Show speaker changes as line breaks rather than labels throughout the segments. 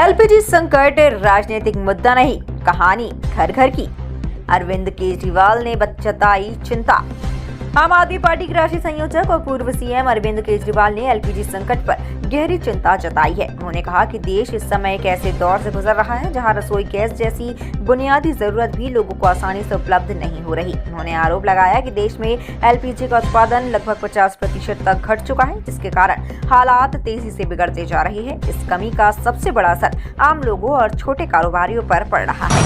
LPG संकट राजनीतिक मुद्दा नहीं, कहानी घर घर की। अरविंद केजरीवाल ने जताई चिंता। आम आदमी पार्टी के राष्ट्रीय संयोजक और पूर्व सीएम अरविंद केजरीवाल ने एलपीजी संकट पर गहरी चिंता जताई है। उन्होंने कहा कि देश इस समय एक ऐसे दौर से गुजर रहा है जहां रसोई गैस जैसी बुनियादी जरूरत भी लोगों को आसानी से उपलब्ध नहीं हो रही। उन्होंने आरोप लगाया कि देश में एलपीजी का उत्पादन लगभग 50% तक घट चुका है, जिसके कारण हालात तेजी से बिगड़ते जा रहे हैं। इस कमी का सबसे बड़ा असर आम लोगों और छोटे कारोबारियों पर पड़ रहा है।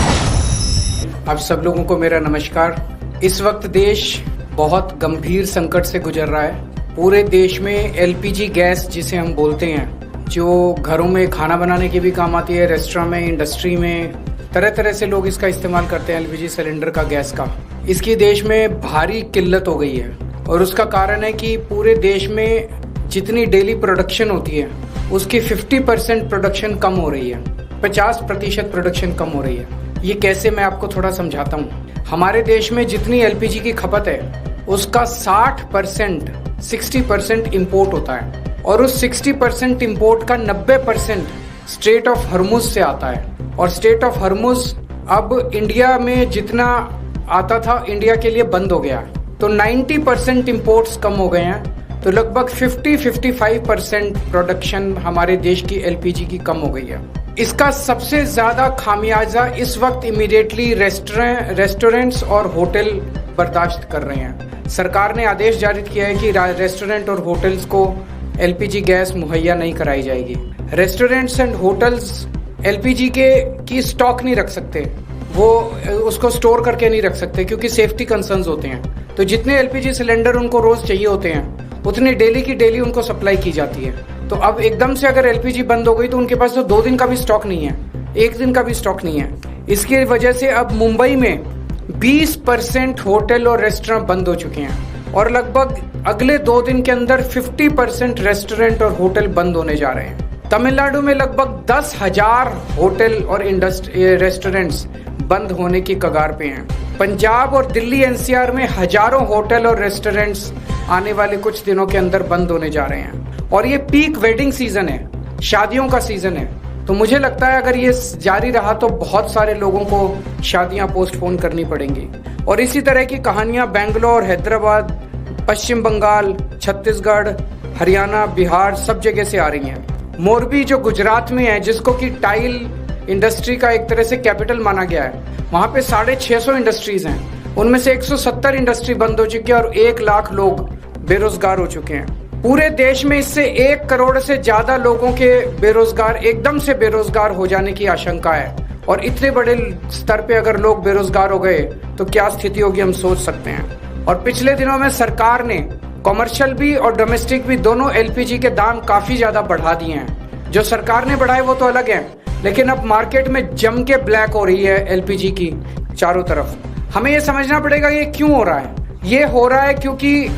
आप सब लोगों को मेरा नमस्कार। इस वक्त देश बहुत गंभीर संकट से गुजर रहा है। पूरे देश में एलपीजी गैस जिसे हम बोलते हैं, जो घरों में खाना बनाने के भी काम आती है, रेस्टोरेंट में, इंडस्ट्री में, तरह तरह से लोग इसका इस्तेमाल करते हैं एलपीजी सिलेंडर का, गैस का। इसकी देश में भारी किल्लत हो गई है और उसका कारण है कि पूरे देश में जितनी डेली प्रोडक्शन होती है उसकी 50% प्रोडक्शन कम हो रही है, 50% प्रोडक्शन कम हो रही है। ये कैसे, मैं आपको थोड़ा समझाता हूँ। हमारे देश में जितनी एलपीजी की खपत है उसका 60% इंपोर्ट होता है और उस 60% इंपोर्ट का 90% स्ट्रेट ऑफ हॉर्मुज से आता है। और स्ट्रेट ऑफ हॉर्मुज अब इंडिया में जितना आता था इंडिया के लिए बंद हो गया है, तो 90% इंपोर्ट्स कम हो गए हैं। तो लगभग 50-55% प्रोडक्शन हमारे देश की एलपीजी की कम हो गई है। इसका सबसे ज्यादा खामियाजा इस वक्त इमीडिएटली रेस्टोरेंट्स और होटल बर्दाश्त कर रहे हैं। सरकार ने आदेश जारी किया है कि रेस्टोरेंट और होटल्स को एलपीजी गैस मुहैया नहीं कराई जाएगी। रेस्टोरेंट्स एंड होटल्स एलपीजी की स्टॉक नहीं रख सकते, वो उसको स्टोर करके नहीं रख सकते क्योंकि सेफ्टी कंसर्न्स होते हैं। तो जितने एलपीजी सिलेंडर उनको रोज चाहिए होते हैं उतनी डेली की डेली उनको सप्लाई की जाती है। तो अब एकदम से अगर एलपीजी बंद हो गई तो उनके पास तो 2 दिन का भी स्टॉक नहीं है, 1 दिन का भी स्टॉक नहीं है। इसकी वजह से अब मुंबई में 20% होटल और रेस्टोरेंट बंद हो चुके हैं और लगभग अगले 2 दिन के अंदर 50% रेस्टोरेंट और होटल बंद होने जा रहे हैं। तमिलनाडु में लगभग 10,000 होटल और रेस्टोरेंट्स बंद होने की कगार पे हैं। पंजाब और दिल्ली एनसीआर में हजारों होटल और रेस्टोरेंट्स आने वाले कुछ दिनों के अंदर बंद होने जा रहे हैं। और ये पीक वेडिंग सीजन है, शादियों का सीजन है। तो मुझे लगता है अगर ये जारी रहा तो बहुत सारे लोगों को शादियां पोस्टपोन करनी पड़ेंगी। और इसी तरह की कहानियां बेंगलोर, हैदराबाद, पश्चिम बंगाल, छत्तीसगढ़, हरियाणा, बिहार सब जगह से आ रही हैं। मोरबी जो गुजरात में है, जिसको कि टाइल इंडस्ट्री का एक तरह से कैपिटल माना गया है, वहां पे 650 इंडस्ट्रीज हैं। उनमें से 170 इंडस्ट्री बंद हो चुकी है और 1 लाख लोग बेरोजगार हो चुके हैं। पूरे देश में इससे 1 करोड़ से ज्यादा लोगों के एकदम से बेरोजगार हो जाने की आशंका है। और इतने बड़े स्तर पे अगर लोग बेरोजगार हो गए तो क्या स्थिति होगी, हम सोच सकते हैं। और पिछले दिनों में सरकार ने कॉमर्शियल भी और डोमेस्टिक भी दोनों एलपीजी के दाम काफी ज्यादा बढ़ा दिए हैं। जो सरकार ने बढ़ाए वो तो अलग है, लेकिन अब मार्केट में जम के ब्लैक हो रही है एलपीजी की चारों तरफ। हमें ये समझना पड़ेगा ये क्यों हो रहा है। ये हो रहा है क्योंकि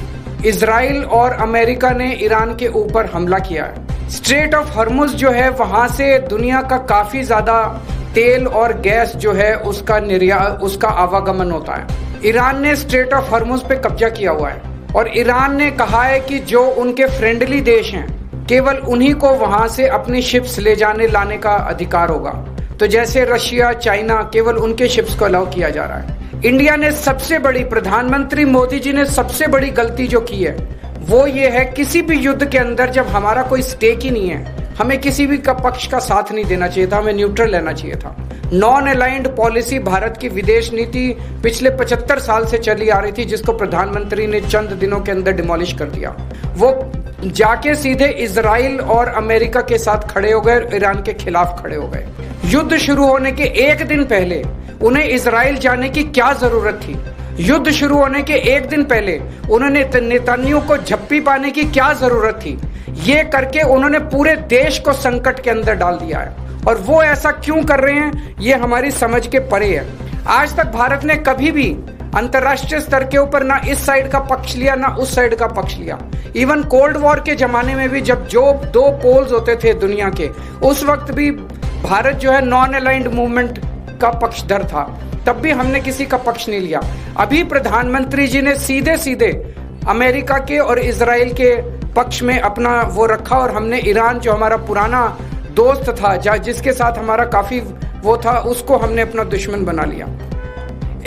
इजराइल और अमेरिका ने ईरान के ऊपर हमला किया है। स्ट्रेट ऑफ हॉर्मुज जो है, वहां से दुनिया का काफी ज्यादा तेल और गैस जो है उसका आवागमन होता है। ईरान ने स्ट्रेट ऑफ हॉर्मुज पे कब्जा किया हुआ है और ईरान ने कहा है कि जो उनके फ्रेंडली देश हैं केवल उन्हीं को वहां से अपनी शिप्स ले जाने लाने का अधिकार होगा। तो जैसे रशिया, चाइना, केवल उनके शिप्स को अलाउ किया जा रहा है। इंडिया ने सबसे बड़ी, प्रधानमंत्री मोदी जी ने सबसे बड़ी गलती जो की है वो ये है, किसी भी युद्ध के अंदर जब हमारा कोई स्टेक ही नहीं है, हमें किसी भी का पक्ष का साथ नहीं देना चाहिए था, हमें न्यूट्रल रहना चाहिए था। नॉन अलाइंड पॉलिसी भारत की विदेश नीति पिछले 75 साल से चली आ रही थी, जिसको प्रधानमंत्री ने चंद दिनों के अंदर डिमोलिश कर दिया। वो जाके सीधे इजराइल और अमेरिका के साथ खड़े हो गए, ईरान के खिलाफ खड़े हो गए। युद्ध शुरू होने के 1 दिन पहले उन्हें इजराइल जाने की क्या जरूरत थी? युद्ध शुरू होने के 1 दिन पहले उन्होंने नेतन्याहू को झप्पी पाने की क्या जरूरत थी? ये करके उन्होंने पूरे देश को संकट के अंदर डाल दिया है। और वो ऐसा क्यों कर रहे हैं ये हमारी समझ के परे है। आज तक भारत ने कभी भी अंतरराष्ट्रीय स्तर के ऊपर ना इस साइड का पक्ष लिया ना उस साइड का पक्ष लिया। इवन कोल्ड वॉर के जमाने में भी जब जो 2 पोल्स होते थे दुनिया के, उस वक्त भी भारत जो है नॉन अलाइंड मूवमेंट का पक्षधर था, तब भी हमने किसी का पक्ष नहीं लिया। अभी प्रधानमंत्री जी ने सीधे सीधे अमेरिका के और इजराइल के पक्ष में अपना वो रखा और हमने ईरान जो हमारा पुराना दोस्त था, जिसके साथ हमारा काफी वो था, उसको हमने अपना दुश्मन बना लिया।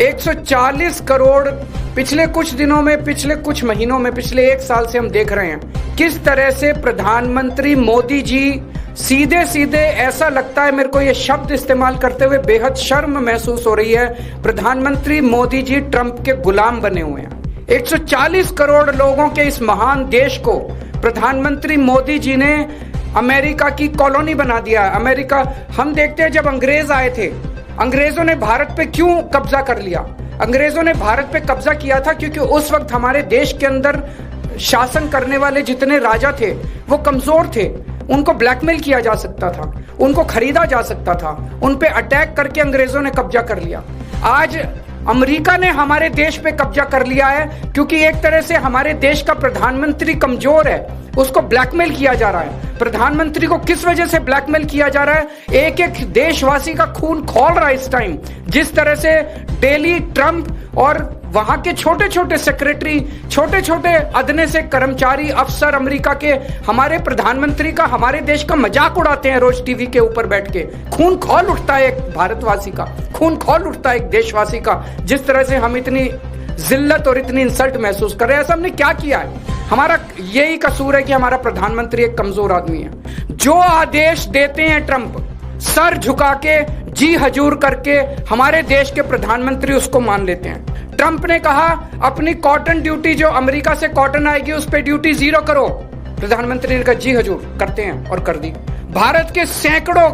140 करोड़ पिछले कुछ दिनों में, पिछले कुछ महीनों में, पिछले 1 साल से हम देख रहे हैं किस तरह से प्रधानमंत्री मोदी जी सीधे सीधे, ऐसा लगता है मेरे को ये शब्द इस्तेमाल करते हुए बेहद शर्म महसूस हो रही है, प्रधानमंत्री मोदी जी ट्रंप के गुलाम बने हुए हैं। 140 करोड़ लोगों के इस महान देश को प्रधानमंत्री मोदी जी ने अमेरिका की कॉलोनी बना दिया। अमेरिका, हम देखते हैं जब अंग्रेज आए थे, अंग्रेजों ने भारत पे क्यों कब्जा कर लिया? अंग्रेजों ने भारत पे कब्जा किया था क्योंकि उस वक्त हमारे देश के अंदर शासन करने वाले जितने राजा थे वो कमजोर थे, उनको ब्लैकमेल किया जा सकता था, उनको खरीदा जा सकता था, उन पे अटैक करके अंग्रेजों ने कब्जा कर लिया। आज अमेरिका ने हमारे देश पे कब्जा कर लिया है क्योंकि एक तरह से हमारे देश का प्रधानमंत्री कमजोर है, उसको ब्लैकमेल किया जा रहा है। प्रधानमंत्री को किस वजह से ब्लैकमेल किया जा रहा है? एक एक देशवासी का खून खौल रहा है इस टाइम। जिस तरह से डेली ट्रंप और वहां के छोटे छोटे सेक्रेटरी, छोटे छोटे अदने से कर्मचारी, अफसर अमेरिका के हमारे प्रधानमंत्री का, हमारे देश का मजाक उड़ाते हैं रोज टीवी के ऊपर बैठ के। खून खौल उठता है एक भारतवासी का, खून खौल उठता है एक देशवासी का, जिस तरह से हम इतनी जिल्लत और इतनी इंसल्ट महसूस कर रहे हैं। ऐसा हमने क्या किया है? हमारा यही कसूर है कि हमारा प्रधानमंत्री एक कमजोर आदमी है। जो आदेश देते हैं ट्रंप, सर झुका के, जी हजूर करके हमारे देश के प्रधानमंत्री उसको मान लेते हैं। ट्रंप ने कहा अपनी कॉटन ड्यूटी, जो अमेरिका से कॉटन आएगी उस पर ड्यूटी 0 करो। प्रधानमंत्री ने कहा जी हजूर, करते हैं, और कर दी। भारत के सैकड़ों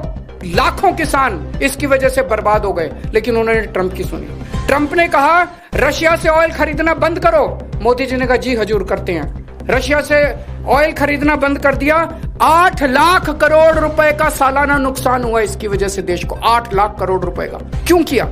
लाखों किसान इसकी वजह से बर्बाद हो गए, लेकिन उन्होंने ट्रंप की सुनी। ट्रंप ने कहा रशिया से ऑयल खरीदना बंद करो, मोदी जी ने कहा जी हजूर, करते हैं। रशिया से ऑयल खरीदना बंद कर दिया। 8 लाख करोड़ रुपए का सालाना नुकसान हुआ इसकी वजह से देश को, 8 लाख करोड़ रुपए का। क्यों किया?